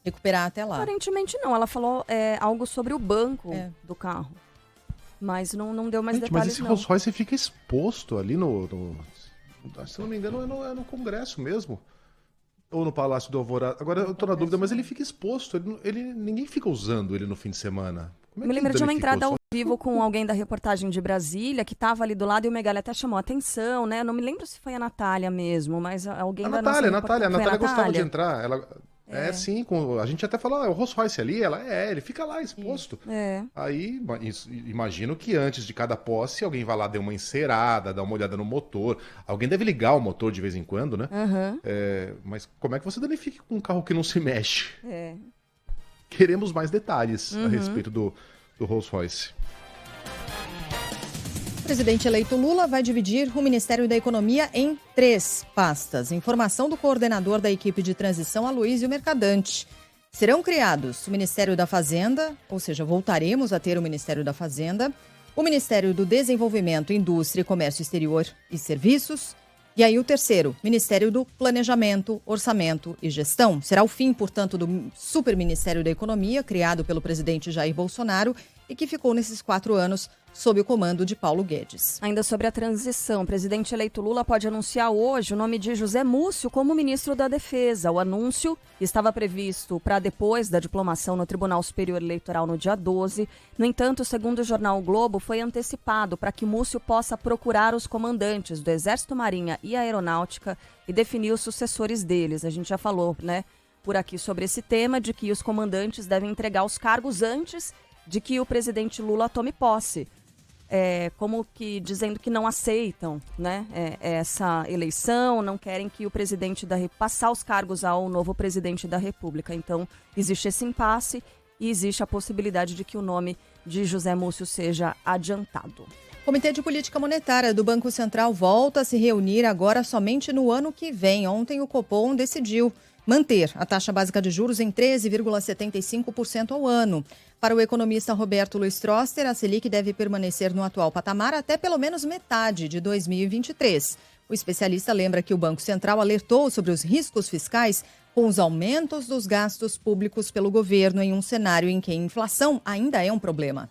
[SPEAKER 6] recuperar até lá.
[SPEAKER 7] Aparentemente não. Ela falou algo sobre o banco do carro. Mas não deu mais
[SPEAKER 1] Gente,
[SPEAKER 7] detalhes,
[SPEAKER 1] mas esse
[SPEAKER 7] não.
[SPEAKER 1] Rolls Royce fica exposto ali no... Se não me engano, é no Congresso mesmo. Ou no Palácio do Alvorada. Agora eu tô na dúvida, mas ele fica exposto. Ninguém fica usando ele no fim de semana. Como é
[SPEAKER 7] Me
[SPEAKER 1] que
[SPEAKER 7] lembro de uma
[SPEAKER 1] danificou?
[SPEAKER 7] entrada ao vivo com alguém da reportagem de Brasília, que estava ali do lado e o Megali até chamou a atenção, né? Eu não me lembro se foi a Natália mesmo, mas alguém
[SPEAKER 1] A
[SPEAKER 7] da
[SPEAKER 1] Natália,
[SPEAKER 7] nossa reportagem...
[SPEAKER 1] a
[SPEAKER 7] Foi
[SPEAKER 1] Natália gostava de
[SPEAKER 7] Natália?
[SPEAKER 1] entrar. Ela... sim, a gente até falou, o Rolls Royce ali, ele fica lá exposto. Aí, imagino que antes de cada posse, alguém vai lá, dê uma encerada, dá uma olhada no motor. Alguém deve ligar o motor de vez em quando, né?
[SPEAKER 7] Uhum.
[SPEAKER 1] Mas como é que você danifica com um carro que não se mexe? Queremos mais detalhes a respeito do Rolls Royce.
[SPEAKER 6] O presidente eleito Lula vai dividir o Ministério da Economia em 3 pastas. Informação do coordenador da equipe de transição, Aloysio Mercadante. Serão criados o Ministério da Fazenda, ou seja, voltaremos a ter o Ministério da Fazenda, o Ministério do Desenvolvimento, Indústria, Comércio Exterior e Serviços, e aí o terceiro, Ministério do Planejamento, Orçamento e Gestão. Será o fim, portanto, do Superministério da Economia, criado pelo presidente Jair Bolsonaro e que ficou nesses 4 anos sob o comando de Paulo Guedes.
[SPEAKER 7] Ainda sobre a transição, o presidente eleito Lula pode anunciar hoje o nome de José Múcio como ministro da Defesa. O anúncio estava previsto para depois da diplomação no Tribunal Superior Eleitoral no dia 12. No entanto, segundo o jornal o Globo, foi antecipado para que Múcio possa procurar os comandantes do Exército, Marinha e Aeronáutica e definir os sucessores deles. A gente já falou, né, por aqui sobre esse tema de que os comandantes devem entregar os cargos antes de que o presidente Lula tome posse. Como que dizendo que não aceitam, né, essa eleição, não querem que o presidente passar os cargos ao novo presidente da República. Então, existe esse impasse e existe a possibilidade de que o nome de José Múcio seja adiantado.
[SPEAKER 6] O Comitê de Política Monetária do Banco Central volta a se reunir agora somente no ano que vem. Ontem o Copom decidiu manter a taxa básica de juros em 13,75% ao ano. Para o economista Roberto Luiz Troster, a Selic deve permanecer no atual patamar até pelo menos metade de 2023. O especialista lembra que o Banco Central alertou sobre os riscos fiscais com os aumentos dos gastos públicos pelo governo em um cenário em que a inflação ainda é um problema.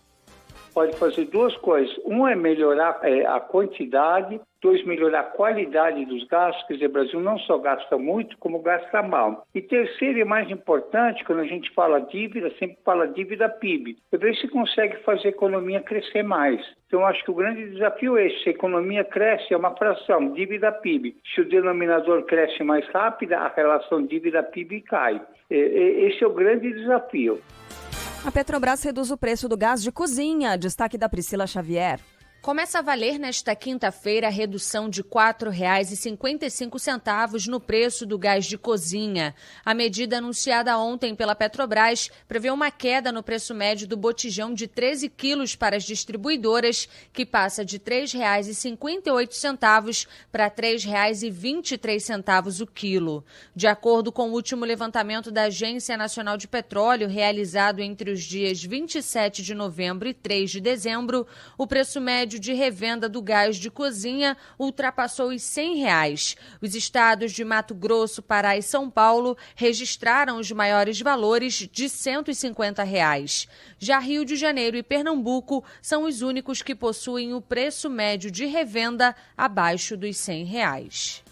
[SPEAKER 20] Pode fazer 2 coisas. Um é melhorar a quantidade 2, melhorar a qualidade dos gastos, quer dizer, o Brasil não só gasta muito, como gasta mal. E terceiro e mais importante, quando a gente fala dívida, sempre fala dívida PIB. É ver se consegue fazer a economia crescer mais. Então, acho que o grande desafio é esse. Se a economia cresce, é uma fração, dívida PIB. Se o denominador cresce mais rápido, a relação dívida-PIB cai. Esse é o grande desafio.
[SPEAKER 7] A Petrobras reduz o preço do gás de cozinha. Destaque da Priscila Xavier.
[SPEAKER 2] Começa a valer nesta quinta-feira a redução de R$ 4,55 no preço do gás de cozinha. A medida anunciada ontem pela Petrobras prevê uma queda no preço médio do botijão de 13 quilos para as distribuidoras, que passa de R$ 3,58 para R$ 3,23 o quilo. De acordo com o último levantamento da Agência Nacional de Petróleo, realizado entre os dias 27 de novembro e 3 de dezembro, o preço médio de revenda do gás de cozinha ultrapassou os R$ 100. Os estados de Mato Grosso, Pará e São Paulo registraram os maiores valores de R$ 150. Já Rio de Janeiro e Pernambuco são os únicos que possuem o preço médio de revenda abaixo dos R$ 100.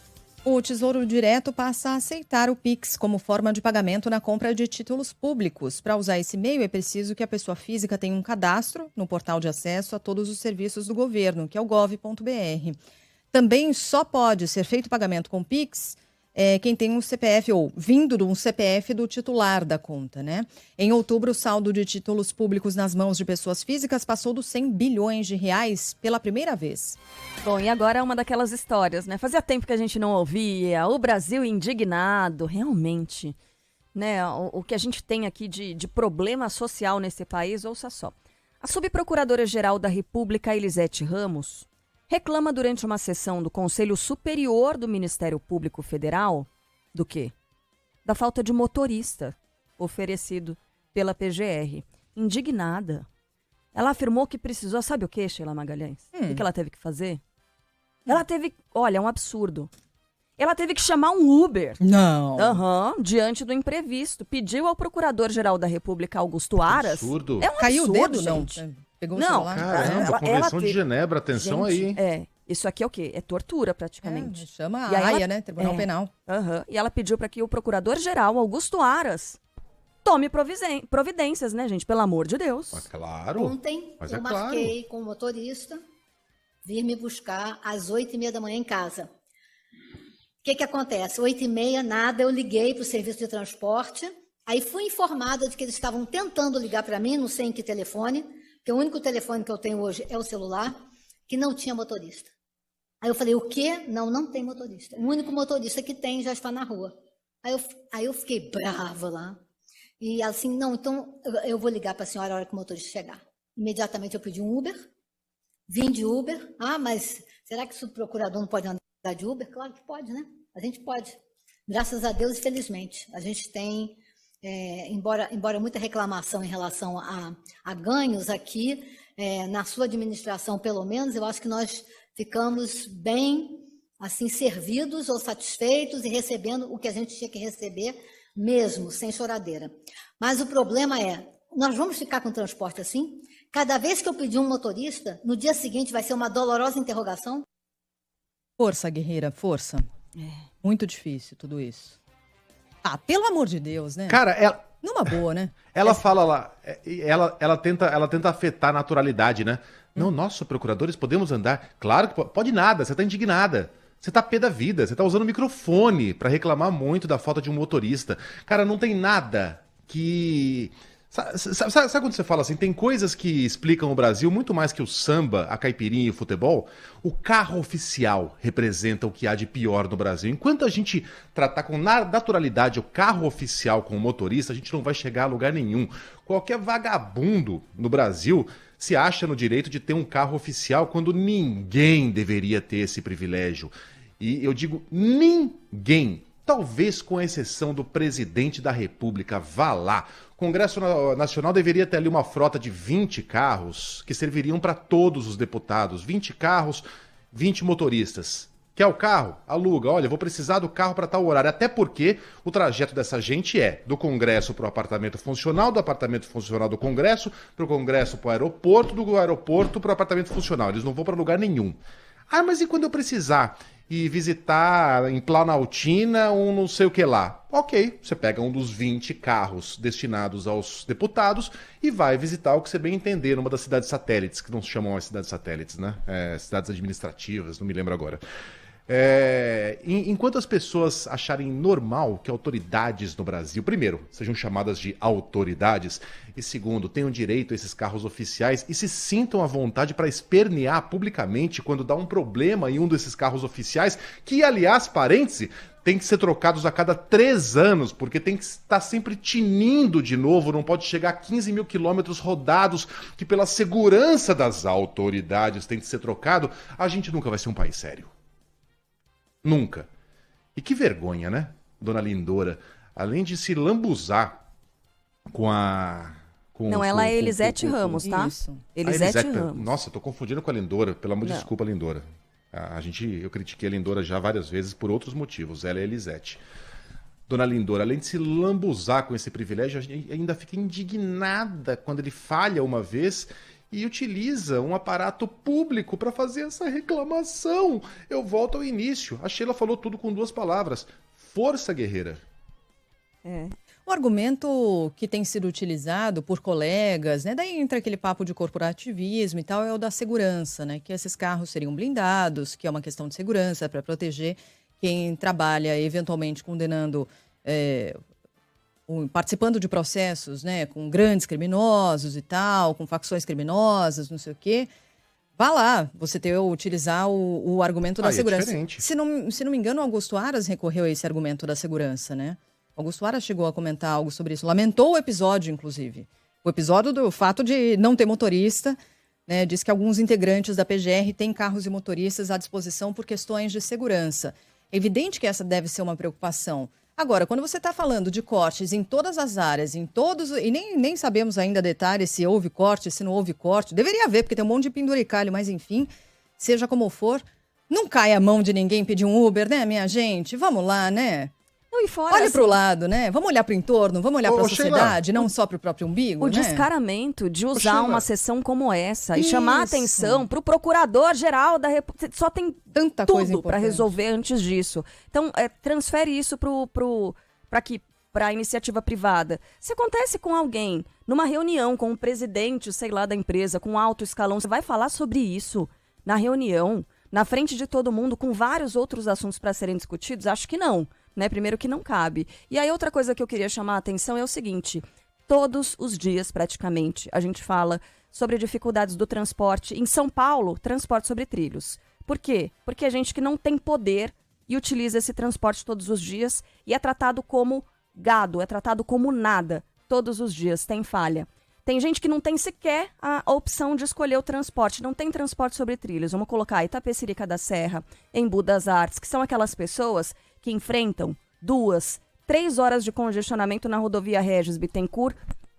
[SPEAKER 6] O Tesouro Direto passa a aceitar o Pix como forma de pagamento na compra de títulos públicos. Para usar esse meio, é preciso que a pessoa física tenha um cadastro no portal de acesso a todos os serviços do governo, que é o gov.br. Também só pode ser feito pagamento com Pix quem tem um CPF ou vindo de um CPF do titular da conta, né? Em outubro, o saldo de títulos públicos nas mãos de pessoas físicas passou dos 100 bilhões de reais pela primeira vez.
[SPEAKER 7] Bom, e agora é uma daquelas histórias, né? Fazia tempo que a gente não ouvia o Brasil indignado, realmente, né? O que a gente tem aqui de problema social nesse país, ouça só. A subprocuradora-geral da República, Elisete Ramos, reclama durante uma sessão do Conselho Superior do Ministério Público Federal do quê? Da falta de motorista oferecido pela PGR. Indignada. Ela afirmou que precisou, sabe o quê, Sheila Magalhães? O que ela teve que fazer? Ela teve, olha, é um absurdo. Ela teve que chamar um Uber.
[SPEAKER 6] Não.
[SPEAKER 7] Diante do imprevisto. Pediu ao Procurador-Geral da República, Augusto Aras.
[SPEAKER 1] Absurdo.
[SPEAKER 7] É um
[SPEAKER 6] Caiu
[SPEAKER 7] absurdo,
[SPEAKER 6] o dedo,
[SPEAKER 7] gente.
[SPEAKER 6] não? Pegou
[SPEAKER 7] Não,
[SPEAKER 6] o celular?
[SPEAKER 1] Caramba, Convenção de Genebra, atenção
[SPEAKER 7] gente,
[SPEAKER 1] aí.
[SPEAKER 7] Isso aqui é o quê? É tortura, praticamente.
[SPEAKER 6] Chama
[SPEAKER 7] E
[SPEAKER 6] a
[SPEAKER 7] aí
[SPEAKER 6] AIA,
[SPEAKER 7] ela-
[SPEAKER 6] né? Tribunal Penal.
[SPEAKER 7] E ela pediu para que o Procurador-Geral, Augusto Aras, tome providências, né, gente? Pelo amor de Deus.
[SPEAKER 1] Claro.
[SPEAKER 21] Ontem
[SPEAKER 1] Mas
[SPEAKER 21] eu
[SPEAKER 1] é claro.
[SPEAKER 21] marquei com o motorista vir me buscar às 8h30 da manhã em casa. O que acontece? 8h30, nada, eu liguei para o serviço de transporte, aí fui informada de que eles estavam tentando ligar para mim, não sei em que telefone, porque o único telefone que eu tenho hoje é o celular, que não tinha motorista. Aí eu falei, o quê? Não tem motorista. O único motorista que tem já está na rua. Aí eu fiquei brava lá. E assim, não, então eu vou ligar para a senhora a hora que o motorista chegar. Imediatamente eu pedi um Uber, vim de Uber. Ah, mas será que o subprocurador não pode andar de Uber? Claro que pode, né? A gente pode. Graças a Deus e felizmente. A gente tem, embora muita reclamação em relação a ganhos aqui, na sua administração, pelo menos, eu acho que nós ficamos bem assim, servidos ou satisfeitos e recebendo o que a gente tinha que receber mesmo, sem choradeira. Mas o problema é, nós vamos ficar com o transporte assim? Cada vez que eu pedir um motorista, no dia seguinte vai ser uma dolorosa interrogação?
[SPEAKER 6] Força, guerreira, força. Muito difícil tudo isso. Ah, pelo amor de Deus, né?
[SPEAKER 1] Cara, ela...
[SPEAKER 6] Numa boa, né?
[SPEAKER 1] Ela fala lá, ela tenta afetar a naturalidade, né? Não, nós, procuradores, podemos andar. Claro que pode nada, você tá indignada. Você tá pé da vida, você tá usando o microfone pra reclamar muito da falta de um motorista. Cara, não tem nada que... Sabe quando você fala assim, tem coisas que explicam o Brasil muito mais que o samba, a caipirinha e o futebol? O carro oficial representa o que há de pior no Brasil. Enquanto a gente tratar com naturalidade o carro oficial com o motorista, a gente não vai chegar a lugar nenhum. Qualquer vagabundo no Brasil se acha no direito de ter um carro oficial quando ninguém deveria ter esse privilégio. E eu digo ninguém. Talvez com exceção do presidente da República, vá lá. O Congresso Nacional deveria ter ali uma frota de 20 carros que serviriam para todos os deputados. 20 carros, 20 motoristas. Quer o carro? Aluga. Olha, vou precisar do carro para tal horário. Até porque o trajeto dessa gente é do Congresso para o apartamento funcional, do apartamento funcional do Congresso, para o Congresso para o aeroporto, do aeroporto para o apartamento funcional. Eles não vão para lugar nenhum. Ah, mas e quando eu precisar ir visitar em Planaltina não sei o que lá? Ok, você pega um dos 20 carros destinados aos deputados e vai visitar o que você bem entender numa das cidades satélites, que não se chamam mais cidades satélites, né? Cidades administrativas, não me lembro agora. Enquanto as pessoas acharem normal que autoridades no Brasil, primeiro, sejam chamadas de autoridades, e segundo, tenham direito a esses carros oficiais e se sintam à vontade para espernear publicamente quando dá um problema em um desses carros oficiais, que, aliás, parêntese, tem que ser trocados a cada 3 anos, porque tem que estar sempre tinindo de novo, não pode chegar a 15 mil quilômetros rodados, que pela segurança das autoridades tem que ser trocado, a gente nunca vai ser um país sério. Nunca. E que vergonha, né, dona Lindora? Além de se lambuzar com a...
[SPEAKER 7] ela é Elisete Ramos, tá?
[SPEAKER 1] Isso.
[SPEAKER 7] Elisete Ramos.
[SPEAKER 1] Nossa, tô confundindo com a Lindora. Pelo amor de desculpa, Lindora. Eu critiquei a Lindora já várias vezes por outros motivos. Ela é Elisete. Dona Lindora, além de se lambuzar com esse privilégio, a gente ainda fica indignada quando ele falha uma vez e utiliza um aparato público para fazer essa reclamação. Eu volto ao início. A Sheila falou tudo com 2 palavras. Força guerreira.
[SPEAKER 6] O argumento que tem sido utilizado por colegas, né, daí entra aquele papo de corporativismo e tal, é o da segurança, né, que esses carros seriam blindados, que é uma questão de segurança para proteger quem trabalha eventualmente condenando, participando de processos, né, com grandes criminosos e tal, com facções criminosas, não sei o quê. Vá lá, você utilizar o argumento da segurança. Se não me engano, o Augusto Aras recorreu a esse argumento da segurança, né? Augusto Aras chegou a comentar algo sobre isso. Lamentou o episódio, inclusive. O episódio do fato de não ter motorista, né? Diz que alguns integrantes da PGR têm carros e motoristas à disposição por questões de segurança. É evidente que essa deve ser uma preocupação. Agora, quando você está falando de cortes em todas as áreas, e nem sabemos ainda detalhes se houve corte, se não houve corte, deveria haver, porque tem um monte de penduricalho, mas enfim, seja como for, não cai a mão de ninguém pedir um Uber, né, minha gente? Vamos lá, né?
[SPEAKER 7] E fora,
[SPEAKER 6] olha pro lado, né? Vamos olhar pro entorno, vamos olhar pra sociedade, não só pro próprio umbigo,
[SPEAKER 7] o
[SPEAKER 6] né?
[SPEAKER 7] descaramento de usar uma sessão como essa e chamar a atenção pro procurador-geral da República. Só tem
[SPEAKER 6] tanta coisa
[SPEAKER 7] tudo para resolver antes disso. Então, transfere isso para a iniciativa privada. Se acontece com alguém numa reunião com o presidente, sei lá, da empresa, com alto escalão, você vai falar sobre isso na reunião, na frente de todo mundo, com vários outros assuntos para serem discutidos? Acho que não. Né? Primeiro que não cabe. E aí outra coisa que eu queria chamar a atenção é o seguinte, todos os dias praticamente a gente fala sobre dificuldades do transporte. Em São Paulo, transporte sobre trilhos. Por quê? Porque a gente que não tem poder e utiliza esse transporte todos os dias e é tratado como gado, é tratado como nada todos os dias, tem falha. Tem gente que não tem sequer a opção de escolher o transporte, não tem transporte sobre trilhos. Vamos colocar Itapecerica da Serra, Embu das Artes, que são aquelas pessoas que enfrentam 2, 3 horas de congestionamento na rodovia Regis Bittencourt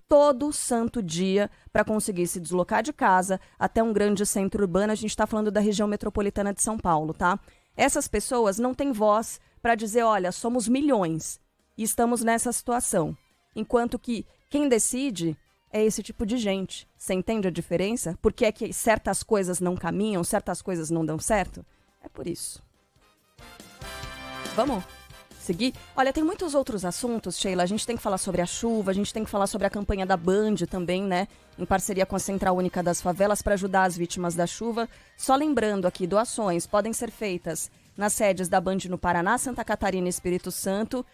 [SPEAKER 7] todo santo dia para conseguir se deslocar de casa até um grande centro urbano. A gente está falando da região metropolitana de São Paulo, tá? Essas pessoas não têm voz para dizer, olha, somos milhões e estamos nessa situação. Enquanto que quem decide é esse tipo de gente. Você entende a diferença? Por que é que certas coisas não caminham, certas coisas não dão certo? É por isso. Vamos seguir? Olha, tem muitos outros assuntos, Sheila. A gente tem que falar sobre a chuva, a gente tem que falar sobre a campanha da Band também, né? Em parceria com a Central Única das Favelas para ajudar as vítimas da chuva. Só lembrando aqui, doações podem ser feitas nas sedes da Band no Paraná, Santa Catarina e Espírito Santo.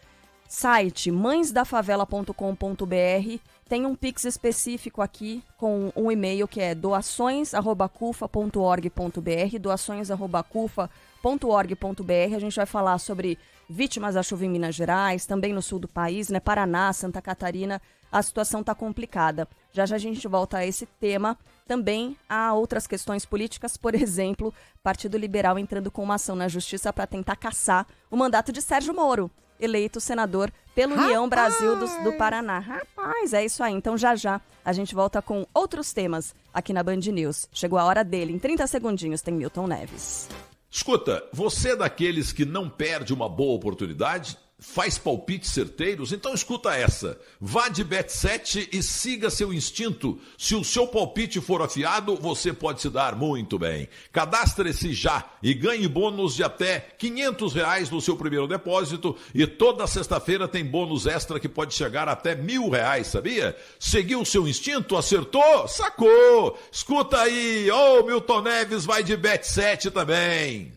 [SPEAKER 7] Site mãesdafavela.com.br. Tem um Pix específico aqui com um e-mail que é doações@cufa.org.br, doações@cufa.org.br. A gente vai falar sobre vítimas da chuva em Minas Gerais, também no sul do país, né? Paraná, Santa Catarina, a situação está complicada. Já já a gente volta a esse tema. Também há outras questões políticas, por exemplo, Partido Liberal entrando com uma ação na Justiça para tentar cassar o mandato de Sérgio Moro, eleito senador pela União Brasil do Paraná. Rapaz, é isso aí. Então, já já, a gente volta com outros temas aqui na Band News. Chegou a hora dele. Em 30 segundinhos tem Milton Neves.
[SPEAKER 3] Escuta, você é daqueles que não perde uma boa oportunidade? Faz palpites certeiros? Então escuta essa. Vá de Bet7 e siga seu instinto. Se o seu palpite for afiado, você pode se dar muito bem. Cadastre-se já e ganhe bônus de até R$500 no seu primeiro depósito. E toda sexta-feira tem bônus extra que pode chegar até R$1.000, sabia? Seguiu o seu instinto? Acertou? Sacou! Escuta aí. Ô, Milton Neves vai de Bet7 também.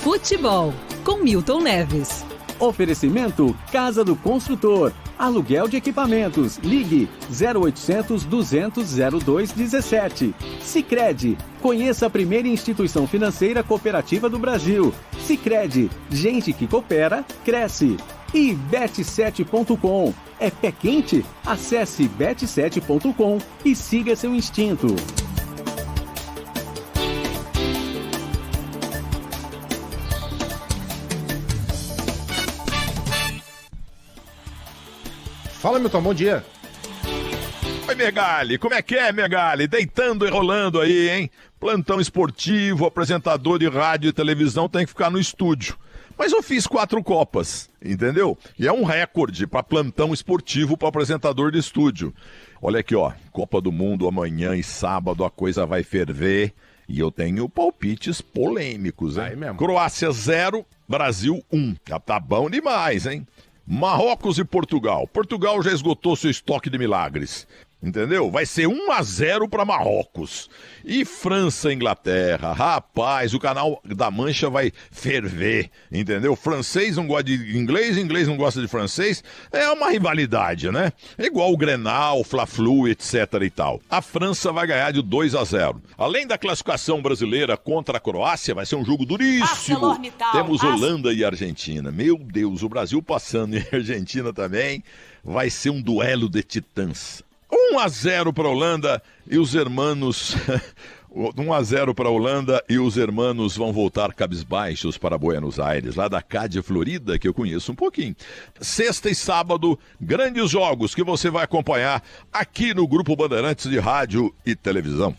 [SPEAKER 22] Futebol, com Milton Neves. Oferecimento Casa do Construtor. Aluguel de equipamentos. Ligue 0800 200 0217. Sicredi. Conheça a primeira instituição financeira cooperativa do Brasil. Sicredi. Gente que coopera, cresce. E bet7.com. É pé quente? Acesse bet7.com e siga seu instinto.
[SPEAKER 1] Fala, Milton, bom dia.
[SPEAKER 3] Oi, Megali, como é que é, Megali? Deitando e rolando aí, hein? Plantão esportivo, apresentador de rádio e televisão tem que ficar no estúdio. Mas eu fiz 4 Copas, entendeu? E é um recorde para plantão esportivo para apresentador de estúdio. Olha aqui, ó, Copa do Mundo amanhã e sábado a coisa vai ferver. E eu tenho palpites polêmicos, hein? Croácia 0, Brasil 1. Já tá bom demais, hein? Marrocos e Portugal. Portugal já esgotou seu estoque de milagres. Entendeu? Vai ser 1-0 para Marrocos. E França e Inglaterra. Rapaz, o canal da Mancha vai ferver. Entendeu? Francês não gosta de inglês, inglês não gosta de francês. É uma rivalidade, né? É igual o Grenal, Fla-Flu, etc e tal. A França vai ganhar de 2-0. Além da classificação brasileira contra a Croácia, vai ser um jogo duríssimo. Temos Holanda e Argentina. Meu Deus, o Brasil passando e a Argentina também. Vai ser um duelo de titãs. 1-0 para a Holanda e os hermanos 1-0 para a Holanda e os hermanos vão voltar cabisbaixos para Buenos Aires, lá da Cádia, Florida, que eu conheço um pouquinho. Sexta e sábado, grandes jogos que você vai acompanhar aqui no Grupo Bandeirantes de Rádio e Televisão.